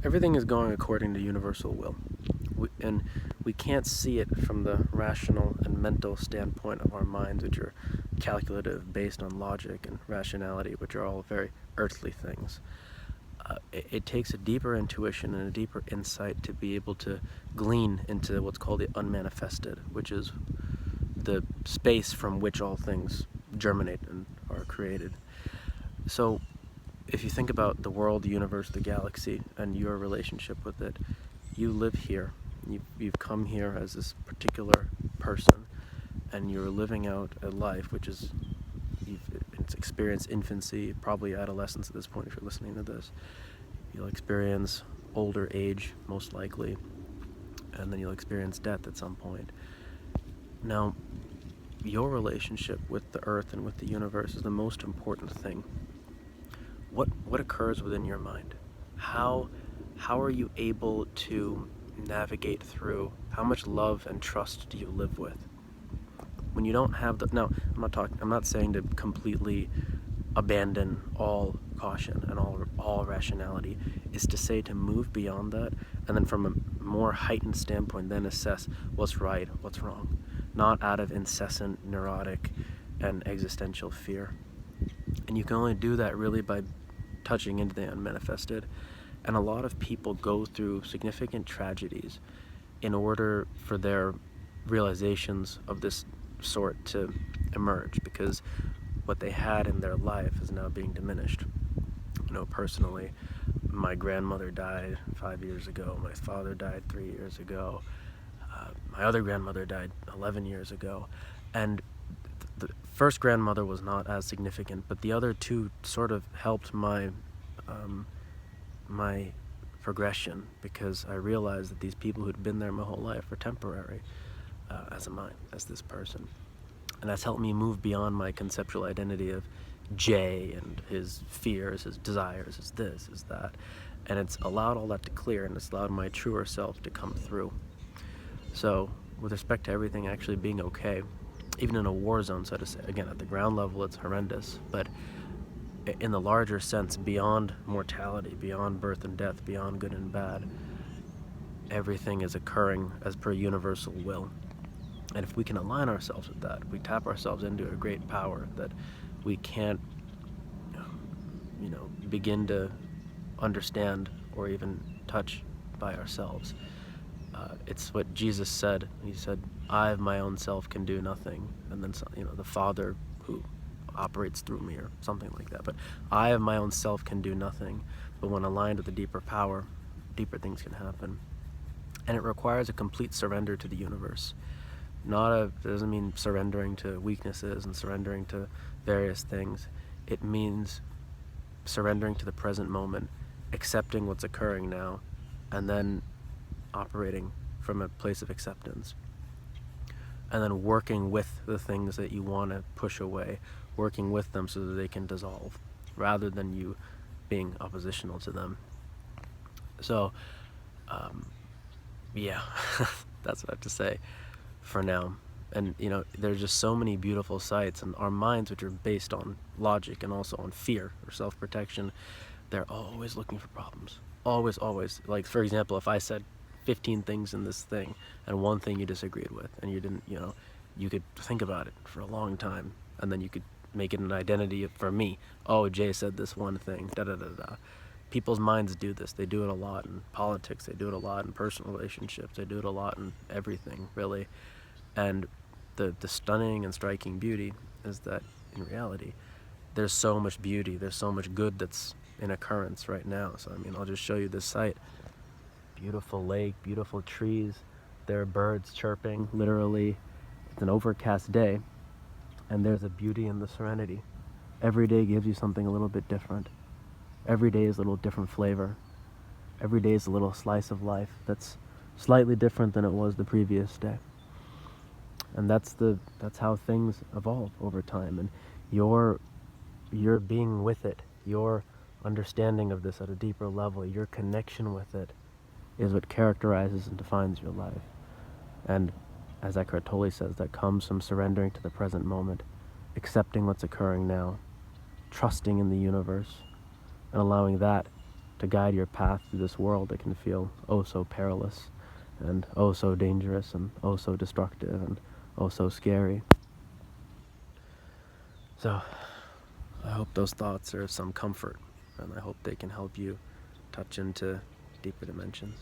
everything is going according to universal will. And we can't see it from the rational and mental standpoint of our minds, which are calculative, based on logic and rationality, which are all very earthly things. It takes a deeper intuition and a deeper insight to be able to glean into what's called the unmanifested, which is the space from which all things germinate and are created. So if you think about the world, the universe, the galaxy, and your relationship with it, you live here. You've come here as this particular person, and you're living out a life which is, it's experienced infancy, probably adolescence at this point if you're listening to this. You'll experience older age, most likely, and then you'll experience death at some point. Now, your relationship with the earth and with the universe is the most important thing. What occurs within your mind? How are you able to navigate through? How much love and trust do you live with? When you don't have the, now I'm not saying to completely abandon all caution and all rationality. Is to say to move beyond that, and then from a more heightened standpoint, then assess what's right, what's wrong, not out of incessant neurotic and existential fear. And you can only do that really by touching into the unmanifested. And a lot of people go through significant tragedies in order for their realizations of this sort to emerge, because what they had in their life is now being diminished. You know, personally, my grandmother died 5 years ago, my father died 3 years ago, my other grandmother died 11 years ago, and the first grandmother was not as significant, but the other two sort of helped my progression, because I realized that these people who'd been there my whole life were temporary, as am I, as this person. And that's helped me move beyond my conceptual identity of Jay and his fears, his desires, his this, his that. And it's allowed all that to clear, and it's allowed my truer self to come through. So, with respect to everything actually being okay, even in a war zone, so to say, again, at the ground level it's horrendous, but in the larger sense, beyond mortality, beyond birth and death, beyond good and bad, everything is occurring as per universal will. And if we can align ourselves with that, we tap ourselves into a great power that we can't, begin to understand or even touch by ourselves. It's what Jesus said. He said, I of my own self can do nothing. And then, the Father who operates through me, or something like that. But I of my own self can do nothing. But when aligned with a deeper power, deeper things can happen. And it requires a complete surrender to the universe. It doesn't mean surrendering to weaknesses and surrendering to various things. It means surrendering to the present moment, accepting what's occurring now, and then operating from a place of acceptance. And then working with the things that you want to push away, working with them so that they can dissolve, rather than you being oppositional to them. So, yeah, that's what I have to say for now. And there's just so many beautiful sights, and our minds, which are based on logic and also on fear or self-protection, they're always looking for problems. Always. Like, for example, if I said 15 things in this thing and one thing you disagreed with, and you didn't, you could think about it for a long time, and then you could make it an identity for me. Oh, Jay said this one thing, da-da-da-da. People's minds do this. They do it a lot in politics. They do it a lot in personal relationships. They do it a lot in everything, really. And the stunning and striking beauty is that, in reality, there's so much beauty, there's so much good that's in occurrence right now. So, I'll just show you this site. Beautiful lake, beautiful trees, there are birds chirping, literally. It's an overcast day, and there's a beauty in the serenity. Every day gives you something a little bit different. Every day is a little different flavor. Every day is a little slice of life that's slightly different than it was the previous day. And that's how things evolve over time. And your being with it, your understanding of this at a deeper level, your connection with it, is what characterizes and defines your life. And as Eckhart Tolle says, that comes from surrendering to the present moment, accepting what's occurring now, trusting in the universe, and allowing that to guide your path through this world that can feel oh so perilous, and oh so dangerous, and oh so destructive, and oh so scary. So, I hope those thoughts are of some comfort, and I hope they can help you touch into deeper dimensions.